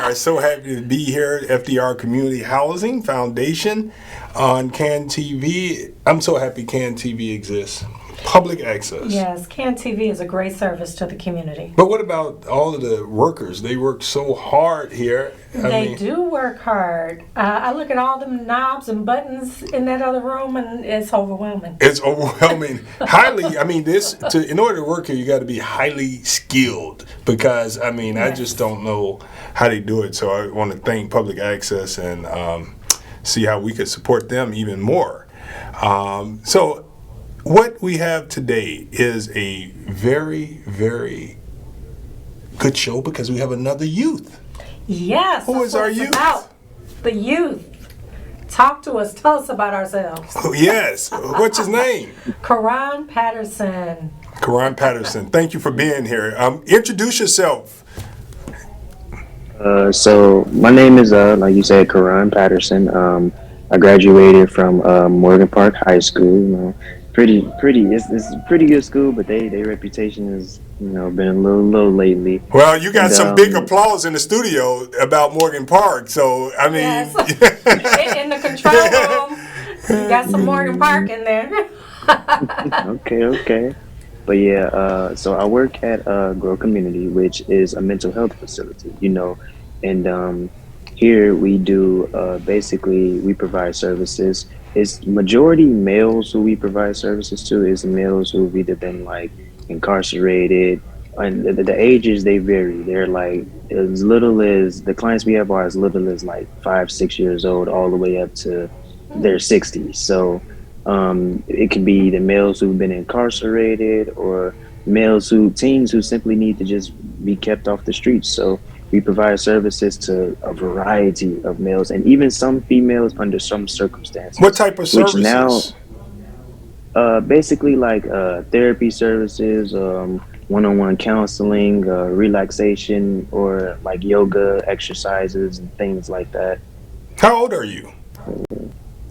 are so happy to be here at FDR Community Housing Foundation on CAN TV. I'm so happy CAN TV exists. Public access. Yes, CAN TV is a great service to the community. But what about all of the workers? They work so hard here. They do work hard. I look at all the knobs and buttons in that other room, and it's overwhelming. It's overwhelming. In order to work here, you got to be highly skilled because, I just don't know how they do it. So I want to thank Public Access and see how we could support them even more. So what we have today is a very, very good show because we have another youth. Yes. Who is our youth? About the youth. Talk to us. Tell us about ourselves. Oh, yes. What's his name? Caron Patterson. Caron Patterson. Thank you for being here. Introduce yourself. So my name is, like you said, Caron Patterson. I graduated from Morgan Park High School. Pretty. It's a pretty good school, but their reputation has been a little low lately. Well, you got some big applause in the studio about Morgan Park, so Yes. In the control room, you got some Morgan Park in there. Okay. But yeah, so I work at Grow Community, which is a mental health facility, and here we do basically we provide services. It's majority males who we provide services to. Is males who've either been like incarcerated, and the ages they vary. They're like as little as the clients we have are as little as like 5-6 years old, all the way up to their 60s. So it could be the males who've been incarcerated or teens who simply need to just be kept off the streets. So we provide services to a variety of males and even some females under some circumstances. What type of services? Which now, basically like therapy services, one-on-one counseling, relaxation, or like yoga exercises and things like that. How old are you?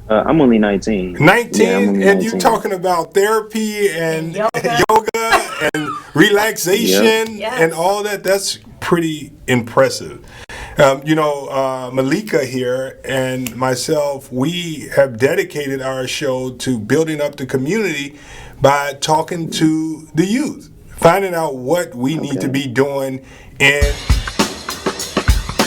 I'm only 19. 19? Yeah, I'm only and 19. you talking about therapy and yoga. yoga and relaxation Yes. and all that? That's pretty impressive. Meleika here and myself, we have dedicated our show to building up the community by talking to the youth, finding out what we need to be doing and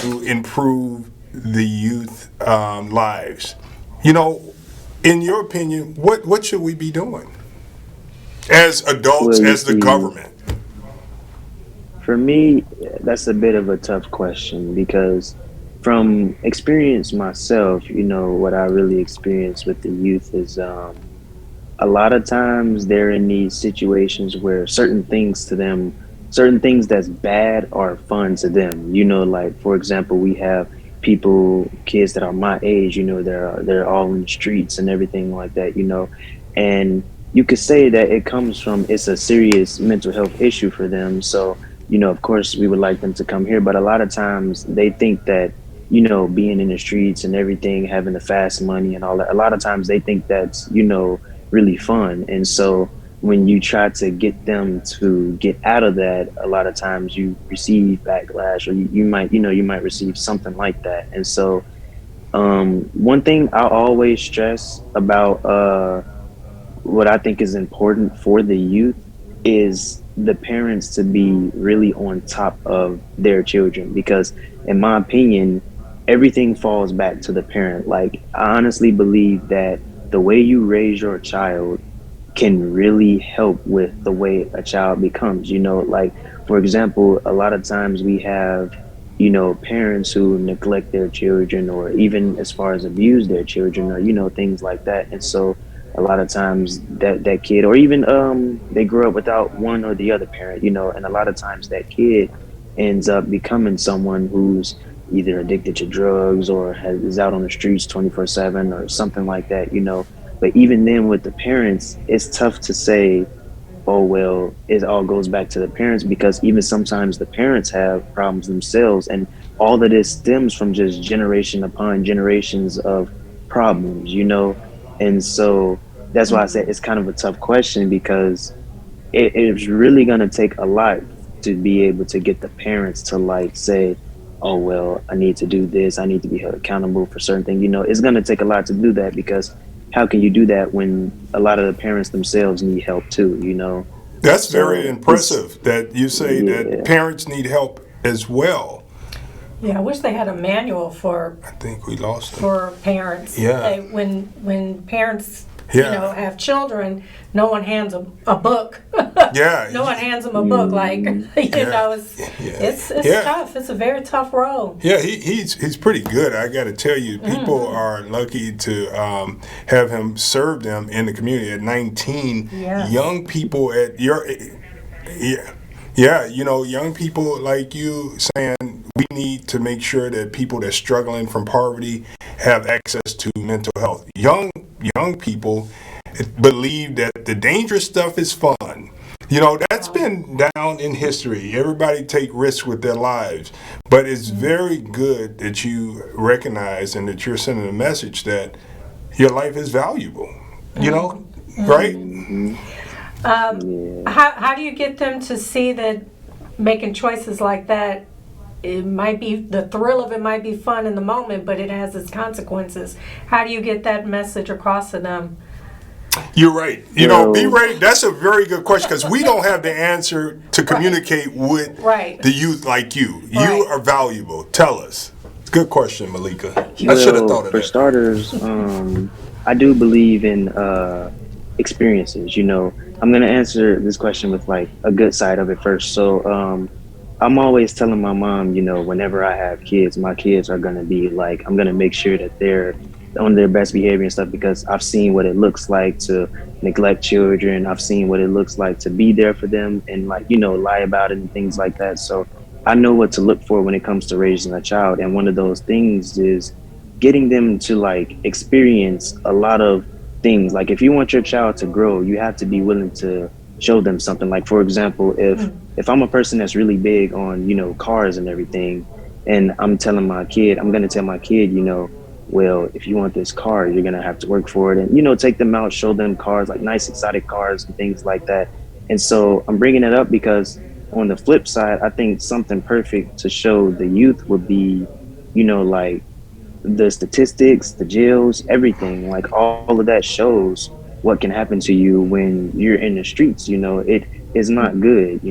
to improve the youth lives. In your opinion, what should we be doing as adults, as the government? For me, that's a bit of a tough question because from experience myself, what I really experience with the youth is a lot of times they're in these situations where certain things that's bad are fun to them. Like for example, we have kids that are my age, they're all in the streets and everything like that, and you could say that it's a serious mental health issue for them. So, of course we would like them to come here, but a lot of times they think that, being in the streets and everything, having the fast money and all that, a lot of times they think that's, really fun. And so when you try to get them to get out of that, a lot of times you receive backlash, or you might receive something like that. And so one thing I always stress about what I think is important for the youth is the parents to be really on top of their children, because in my opinion, everything falls back to the parent. Like, I honestly believe that the way you raise your child can really help with the way a child becomes. Like for example, a lot of times we have parents who neglect their children, or even as far as abuse their children, or things like that. And so a lot of times that kid, or even they grow up without one or the other parent, and a lot of times that kid ends up becoming someone who's either addicted to drugs or is out on the streets 24/7 or something like that. But even then with the parents, it's tough to say, oh, well, it all goes back to the parents, because even sometimes the parents have problems themselves, and all of this stems from just generation upon generations of problems, And so that's why I said it's kind of a tough question, because it's really going to take a lot to be able to get the parents to like say, oh well, I need to do this, I need to be held accountable for certain things. You know, it's going to take a lot to do that, because how can you do that when a lot of the parents themselves need help too, you know? That's very So it's, impressive that you say that yeah. parents need help as well. Yeah, I wish they had a manual for I think we lost them. parents. Yeah. When parents, Yeah. have children, no one hands a book. Yeah. No one hands them a book. Like it's Yeah. tough. It's a very tough role. Yeah, he's pretty good. I got to tell you, people are lucky to have him serve them in the community at 19. Yes. Young people at your, yeah, young people like you saying we need to make sure that people that are struggling from poverty have access to mental health. Young people believe that the dangerous stuff is fun. That's been down in history. Everybody take risks with their lives. But it's very good that you recognize and that you're sending a message that your life is valuable. Right? Mhm. Yeah. How do you get them to see that making choices like that, it might be, the thrill of it might be fun in the moment, but it has its consequences? How do you get that message across to them? You're right. Well, Be ready. That's a very good question, because we don't have the answer to communicate with Right. the youth like you. You Right. are valuable. Tell us. Good question, Meleika. I should have thought of for that. starters, I do believe in experiences. I'm gonna answer this question with like a good side of it first. So I'm always telling my mom, whenever I have kids, my kids are gonna be like, I'm gonna make sure that they're on their best behavior and stuff, because I've seen what it looks like to neglect children. I've seen what it looks like to be there for them and like, lie about it and things like that. So I know what to look for when it comes to raising a child. And one of those things is getting them to like experience a lot of things. Like if you want your child to grow, you have to be willing to show them something. Like for example, if I'm a person that's really big on, cars and everything, and I'm gonna tell my kid, well, if you want this car, you're gonna have to work for it, and take them out, show them cars, like nice exotic cars and things like that. And so I'm bringing it up because on the flip side, I think something perfect to show the youth would be, like the statistics, the jails, everything, like all of that shows what can happen to you when you're in the streets. It is not good.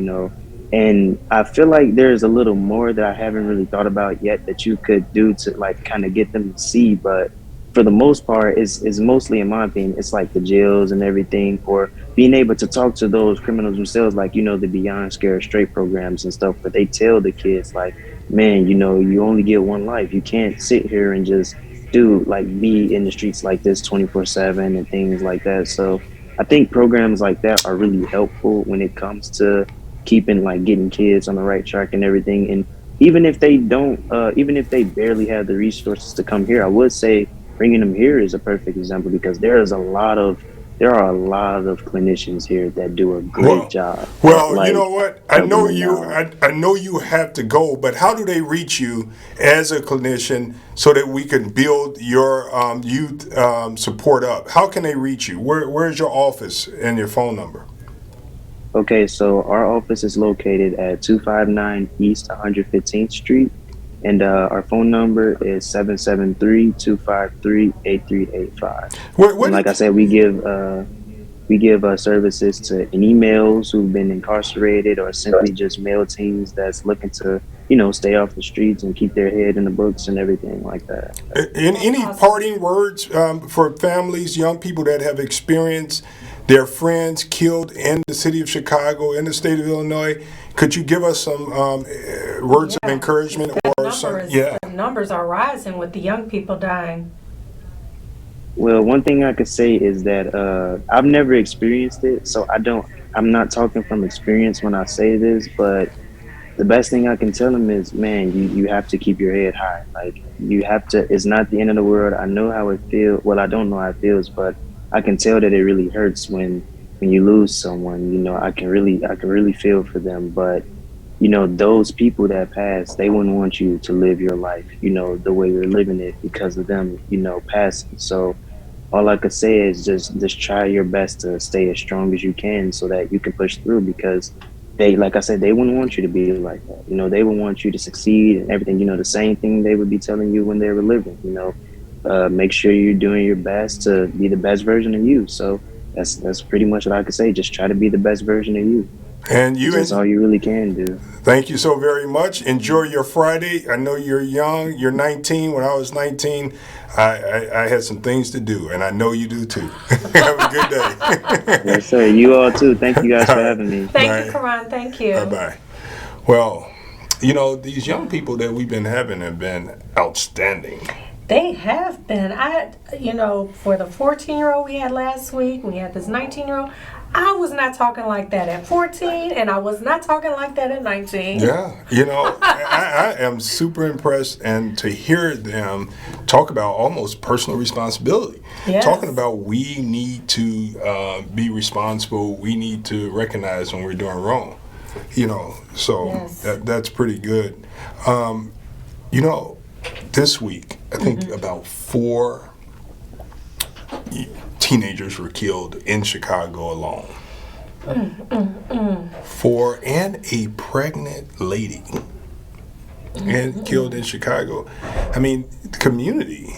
And I feel like there's a little more that I haven't really thought about yet that you could do to like kind of get them to see. But for the most part, it's mostly, in my opinion, it's like the jails and everything, or being able to talk to those criminals themselves, like, the Beyond Scared Straight programs and stuff. But they tell the kids like, man, you only get one life. You can't sit here and just be in the streets like this 24/7 and things like that. So I think programs like that are really helpful when it comes to getting kids on the right track and everything. And even if they don't, even if they barely have the resources to come here, I would say bringing them here is a perfect example, because there are a lot of clinicians here that do a great job. Well, you Like, know what? I helping know them you. out. I know you have to go, but how do they reach you as a clinician so that we can build your youth support up? How can they reach you? Where's your office and your phone number? Okay, so our office is located at 259 East 115th Street, and our phone number is 773-253-8385. What And like I did, said, we give services to emails who've been incarcerated, or simply just male teens that's looking to, stay off the streets and keep their head in the books and everything like that. any parting words for families, young people that have experienced their friends killed in the city of Chicago, in the state of Illinois? Could you give us some words of encouragement or some? Yeah. The numbers are rising with the young people dying. Well, one thing I could say is that I've never experienced it, so I'm not talking from experience when I say this, but the best thing I can tell them is, man, you have to keep your head high. Like, you have to, it's not the end of the world. I know how it feels. Well, I don't know how it feels, but I can tell that it really hurts when you lose someone. I can really feel for them. But, those people that pass, they wouldn't want you to live your life, the way you're living it, because of them, passing. So all I could say is just try your best to stay as strong as you can so that you can push through, because they, like I said, they wouldn't want you to be like that. You know, they would want you to succeed and everything. You know, the same thing they would be telling you when they were living. You know, make sure you're doing your best to be the best version of you. So that's pretty much what I could say. Just try to be the best version of you. And you, That's all you really can do. thank you so very much. Enjoy your Friday. I know you're young. You're 19. When I was 19, I had some things to do, and I know you do too. Have a good day. Yes, sir. You all too. Thank you guys for having me. Thank you, Karan. Thank you. Bye-bye. Well, you know, these young people that we've been having have been outstanding. They have been. For the 14-year-old we had last week, we had this 19-year-old. I was not talking like that at 14, and I was not talking like that at 19. Yeah, you know, I am super impressed, and to hear them talk about almost personal responsibility, Yes. talking about we need to be responsible, we need to recognize when we're doing wrong, you know, so Yes. that's pretty good. You know, this week, I think about 4 teenagers were killed in Chicago alone. 4, and a pregnant lady and killed in Chicago. I mean, the community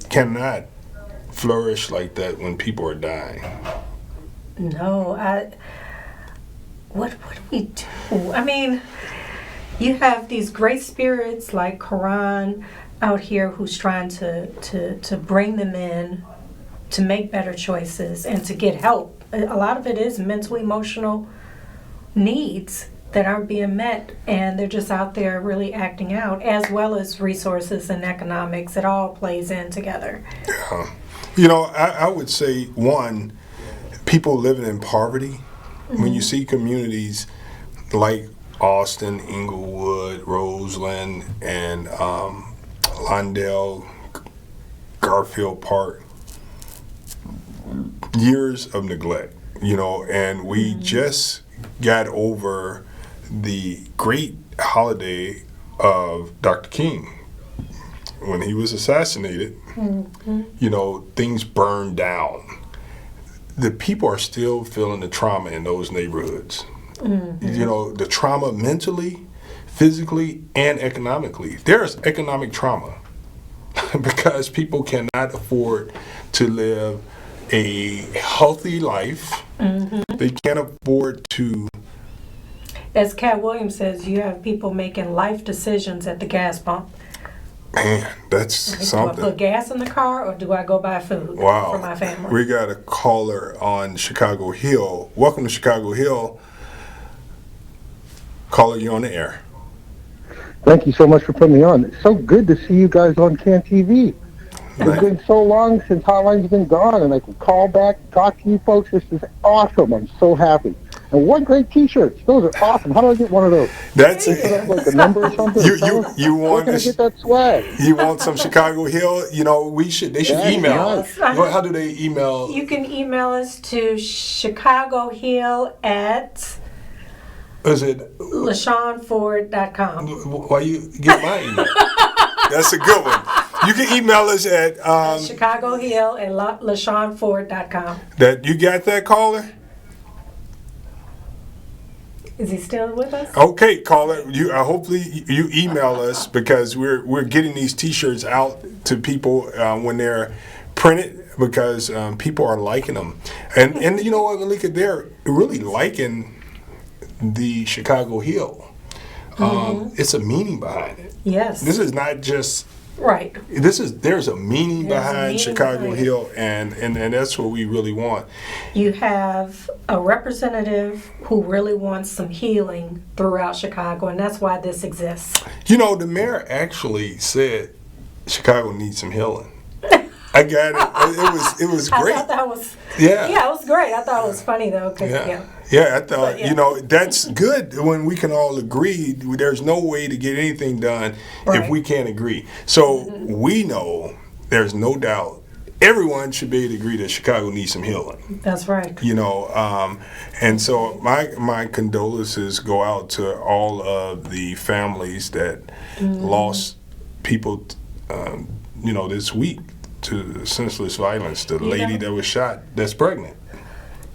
cannot flourish like that when people are dying. No, what do we do? I mean, you have these great spirits like Karan out here who's trying to bring them in to make better choices and to get help. A lot of it is mental, emotional needs that aren't being met, and they're just out there really acting out, as well as resources and economics. It all plays in together. You know, I would say, one, people living in poverty, when you see communities like Austin, Inglewood, Roseland, and Lawndale, Garfield Park, years of neglect, you know, and we just got over the great holiday of Dr. King. When he was assassinated, you know, things burned down. The people are still feeling the trauma in those neighborhoods. You know, the trauma mentally, physically, and economically. There's economic trauma because people cannot afford to live a healthy life. They can't afford to. As Cat Williams says, you have people making life decisions at the gas pump. Man, that's something. Do I put gas in the car, or do I go buy food Wow. for my family? We got a caller on Chicago Hill. Welcome to Chicago Hill. Caller, you on the air. Thank you so much for putting me on. It's so good to see you guys on CAN TV. It's been so long since Hotline's been gone, and I can call back, talk to you folks. This is awesome. I'm so happy. And what great T-shirts. Those are awesome. How do I get one of those? That's Is that like a number or something? you Where want can I this, get that swag? you want some Chicago Hill? You know, they should Yeah, email. nice. How do they email? You can email us to chicagohill at Is it LaShawnFord.com. why you get my email? That's a good one. You can email us at Chicagohill at LaShawnFord.com. that. You got that, caller? Is he still with us? Okay, caller. You hopefully you email us because we're getting these T-shirts out to people when they're printed because people are liking them, and you know what, Meleika, they're really liking the Chicago Hill. It's a meaning behind it. Yes. This is not just. Right. There's a meaning There's a behind meaning Chicago behind it. Hill, and that's what we really want. You have a representative who really wants some healing throughout Chicago, and that's why this exists. You know, the mayor actually said Chicago needs some healing. I got it. It was great. I thought that was Yeah. it was great. I thought it was funny though, because Yeah, I thought, But, yeah. you know, that's good when we can all agree. There's no way to get anything done if Right. we can't agree. So we know there's no doubt everyone should be able to agree that Chicago needs some healing. that's right. You know, and so my condolences go out to all of the families that lost people, you know, this week to senseless violence. The lady that was shot that's pregnant.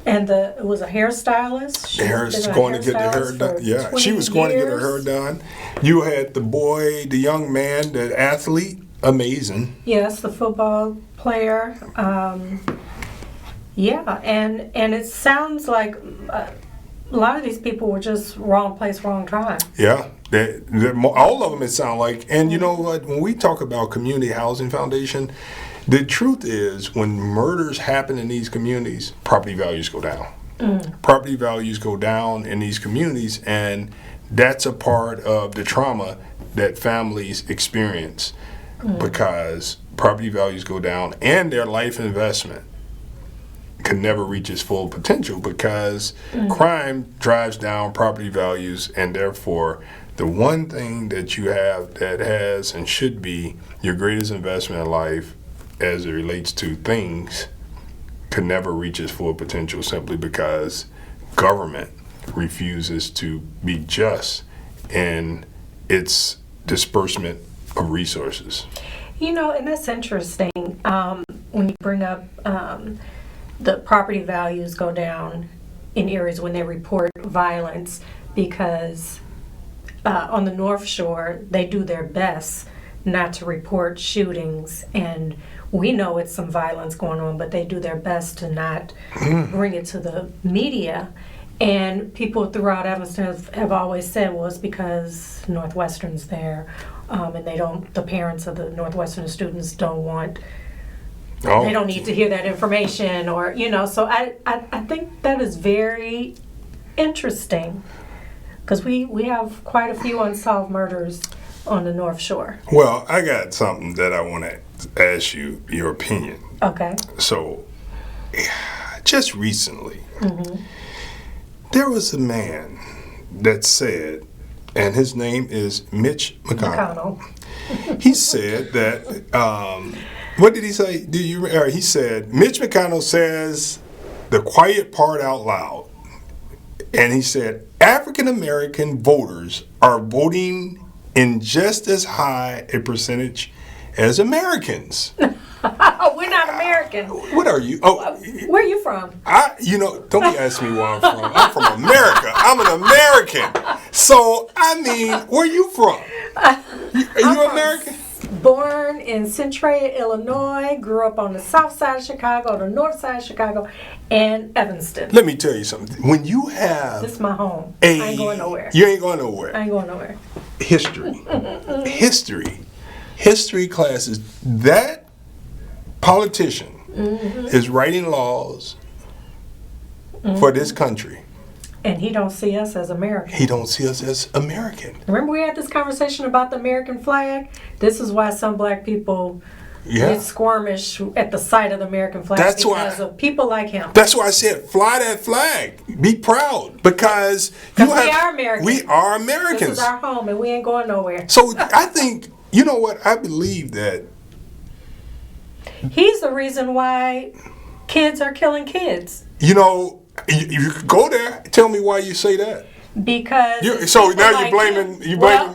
And it was a hairstylist. She Harris been a going to get the hair hairstylist done. for Yeah, 20 she was going to get her years. hair done. You had the boy, the young man, the athlete, amazing. Yes, the football player. Yeah, and it sounds like a lot of these people were just wrong place, wrong time. Yeah, all of them it sounds like. And you know what? When we talk about Community Housing Foundation, the truth is when murders happen in these communities, property values go down. Property values go down in these communities, and that's a part of the trauma that families experience because property values go down and their life investment can never reach its full potential because crime drives down property values, and therefore the one thing that you have that has and should be your greatest investment in life as it relates to things can never reach its full potential simply because government refuses to be just in its disbursement of resources. You know, and that's interesting when you bring up the property values go down in areas when they report violence because on the North Shore, they do their best not to report shootings, and we know it's some violence going on, but they do their best to not bring it to the media. And people throughout Evanston have always said, well, it's because Northwestern's there, and the parents of the Northwestern students don't want, they don't need to hear that information, or, so I think that is very interesting, because we have quite a few unsolved murders on the North Shore. Well, I got something that I want to ask you your opinion. Okay. So, just recently, there was a man that said, and his name is Mitch McConnell. He said that, what did he say? He said, Mitch McConnell says the quiet part out loud. And he said, African American voters are voting in just as high a percentage as Americans. We're not American. What are you? Oh, where are you from? Don't be asking me where I'm from. I'm from America. I'm an American. So, where are you from? Are you American? Born in Centralia, Illinois, grew up on the south side of Chicago, the north side of Chicago, and Evanston. Let me tell you something. When you have This is my home. I ain't going nowhere. You ain't going nowhere. I ain't going nowhere. History classes, that politician is writing laws for this country. And he don't see us as American. He don't see us as American. Remember we had this conversation about the American flag? This is why some black people get squirmish at the sight of the American flag because of people like him. That's why I said fly that flag. Be proud because we are Americans. We are Americans. This is our home and we ain't going nowhere. So I think, you know what, I believe that he's the reason why kids are killing kids. You could go there. Tell me why you say that. Because so now you're blaming. All right.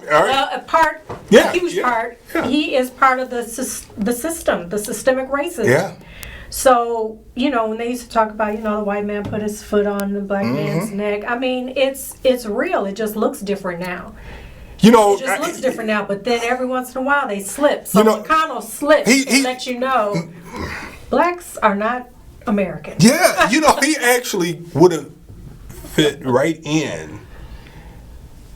Well, a huge part. Yeah. He is part of the system, the systemic racism. Yeah. So when they used to talk about the white man put his foot on the black man's neck. It's real. It just looks different now. It just looks different now. But then every once in a while they slip. So McConnell slips and lets you know blacks are not American. Yeah, he actually would have fit right in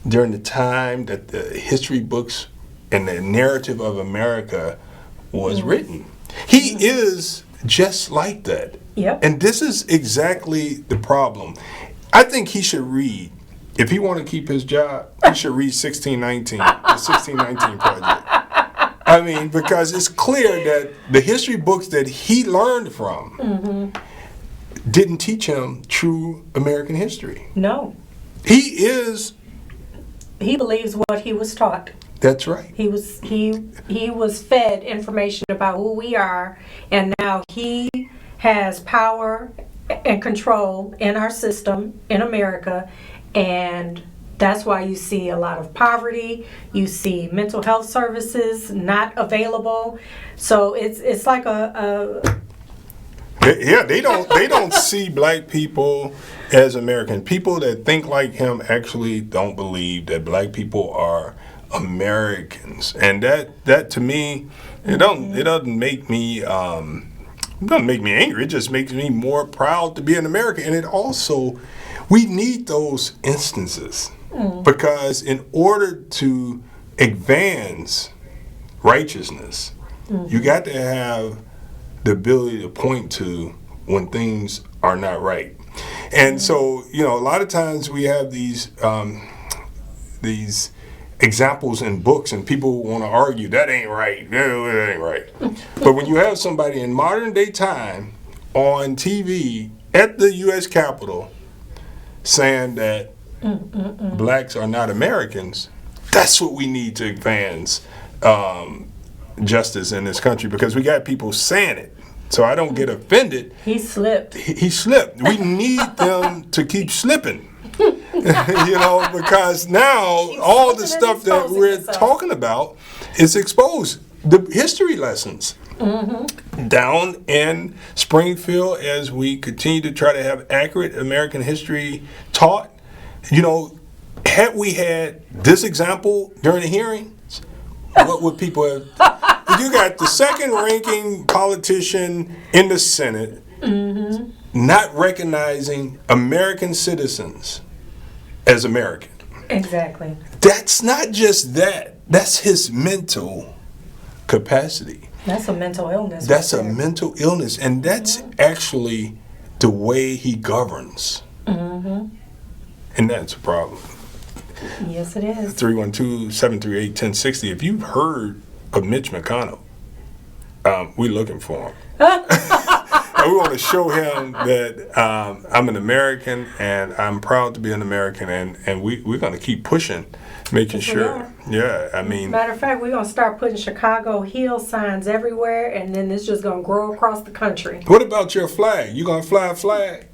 during the time that the history books and the narrative of America was written. He is just like that. Yep. And this is exactly the problem. I think he should read, if he want to keep his job, he should read 1619, the 1619 Project. Because it's clear that the history books that he learned from didn't teach him true American history. No. He believes what he was taught. That's right. He was fed information about who we are, and now he has power and control in our system in America, and that's why you see a lot of poverty. You see mental health services not available. So it's like They don't see black people as American. People that think like him actually don't believe that black people are Americans, and that to me, it doesn't make me angry. It just makes me more proud to be an American. And it also, we need those instances because in order to advance righteousness, you got to have the ability to point to when things are not right. And so, a lot of times we have these examples in books, and people want to argue that ain't right. That ain't right. But when you have somebody in modern day time on TV at the U.S. Capitol saying that blacks are not Americans, that's what we need to advance justice in this country, because we got people saying it. So I don't get offended. He slipped. He slipped. We need them to keep slipping. Because now all the stuff that we're talking about is exposed. The history lessons down in Springfield, as we continue to try to have accurate American history taught, had we had this example during the hearings, what would people have? You got the second ranking politician in the Senate not recognizing American citizens as American. Exactly. That's not just that. That's his mental capacity. That's a mental illness. That's a mental illness. And that's actually the way he governs. And that's a problem. Yes, it is. 312-738-1060. If you've heard of Mitch McConnell, we're looking for him. And we want to show him that I'm an American and I'm proud to be an American, and we're going to keep pushing, making sure. Yeah, I mean. Matter of fact, we're going to start putting Chicago Hill signs everywhere, and then it's just going to grow across the country. What about your flag? You going to fly a flag?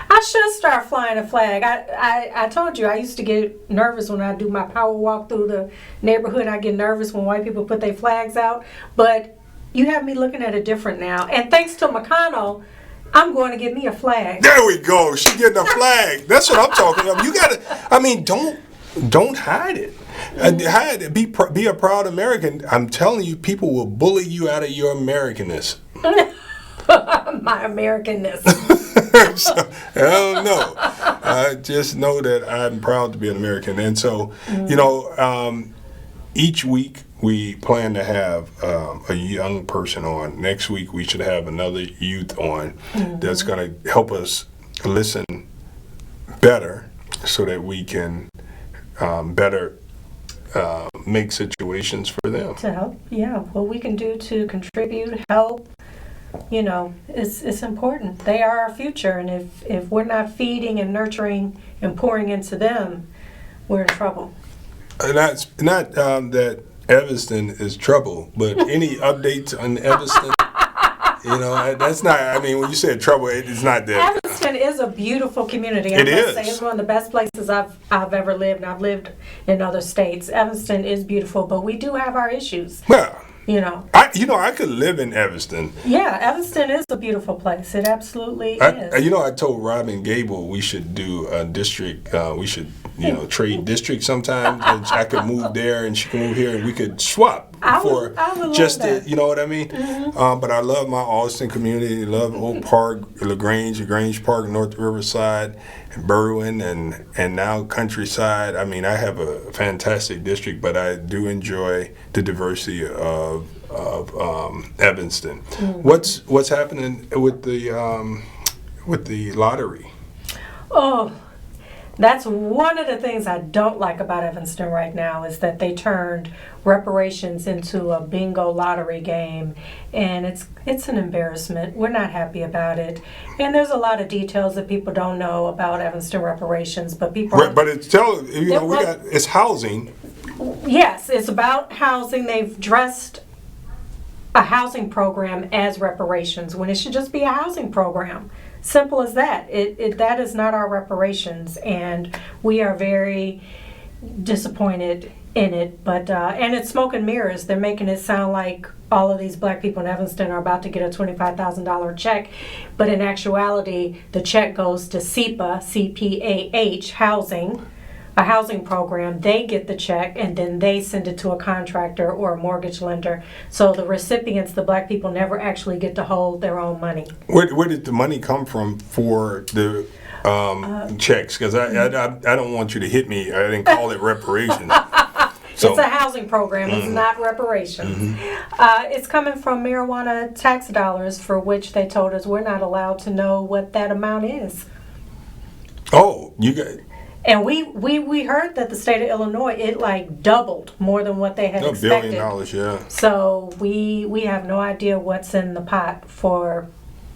I should start flying a flag. I told you I used to get nervous when I do my power walk through the neighborhood. I get nervous when white people put their flags out, but you have me looking at it different now. And thanks to McConnell, I'm going to get me a flag. There we go. She's getting a flag. That's what I'm talking about. You got to, don't hide it. Hide it. Be a proud American. I'm telling you, people will bully you out of your Americanness. My Americanness. So, I don't know. I just know that I'm proud to be an American. And so, each week we plan to have a young person on. Next week we should have another youth on that's going to help us listen better so that we can better make situations for them. To help, what we can do to contribute, help, it's important. They are our future, and if we're not feeding and nurturing and pouring into them, we're in trouble. And that's not that Evanston is trouble, but any updates on Evanston? That's not, when you said trouble, it's not that. Evanston is a beautiful community. It is. It's one of the best places I've ever lived, and I've lived in other states. Evanston is beautiful, but we do have our issues. Well, I could live in Evanston. Yeah, Evanston is a beautiful place. It absolutely is. I told Robin Gable we should do a district. We should, trade districts sometime. And I could move there and she can move here and we could swap. I would just love that. You know what I mean? But I love my Austin community. I love Oak Park, LaGrange Park, North Riverside, and Berwyn, and now Countryside. I have a fantastic district, but I do enjoy the diversity of Evanston. What's happening with the lottery? Oh, that's one of the things I don't like about Evanston right now, is that they turned reparations into a bingo lottery game, and it's an embarrassment. We're not happy about it, and there's a lot of details that people don't know about Evanston reparations, but people. But it's it's housing. Yes, it's about housing. They've dressed a housing program as reparations when it should just be a housing program. Simple as that. That is not our reparations, and we are very disappointed in it, but and it's smoke and mirrors. They're making it sound like all of these black people in Evanston are about to get a $25,000 check, but in actuality, the check goes to CPAH, CPAH housing, a housing program. They get the check and then they send it to a contractor or a mortgage lender. So the recipients, the black people, never actually get to hold their own money. Where did the money come from for the checks? Because I don't want you to hit me. I didn't call it reparations. So, it's a housing program. It's not reparations. It's coming from marijuana tax dollars, for which they told us we're not allowed to know what that amount is. oh, you got And we heard that the state of Illinois, it like doubled more than what they had $1 expected. billion, yeah. So we have no idea what's in the pot for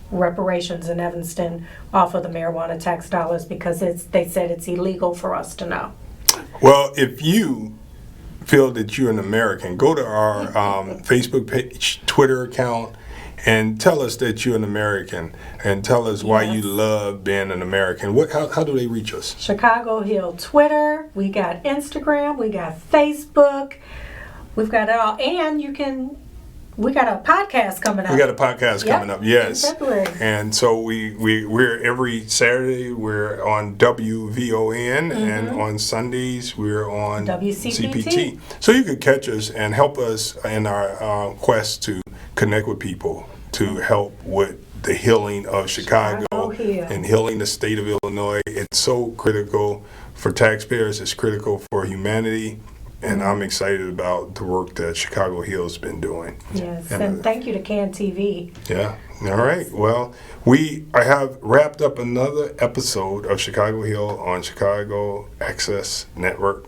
reparations in Evanston off of the marijuana tax dollars, because they said it's illegal for us to know. Well, if you feel that you're an American, go to our Facebook page, Twitter account, and tell us that you're an American, and tell us why you love being an American. How do they reach us? Chicago Hill Twitter, we got Instagram, we got Facebook, we've got it all, and we got a podcast coming up. We got a podcast coming up, yes. In February. And so we're every Saturday we're on WVON, and on Sundays we're on WCPT. So you could catch us and help us in our quest to connect with people to help with the healing of Chicago and healing the state of Illinois. It's so critical for taxpayers. It's critical for humanity. And I'm excited about the work that Chicago Hill's been doing. Yes, and thank you to Caron TV. Yeah. All right. Well, I have wrapped up another episode of Chicago Hill on Chicago Access Network.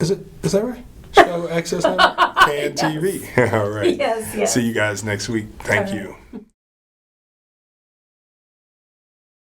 Is that right? Chicago Access Network? Caron TV. All right. Yes. See you guys next week. Thank you.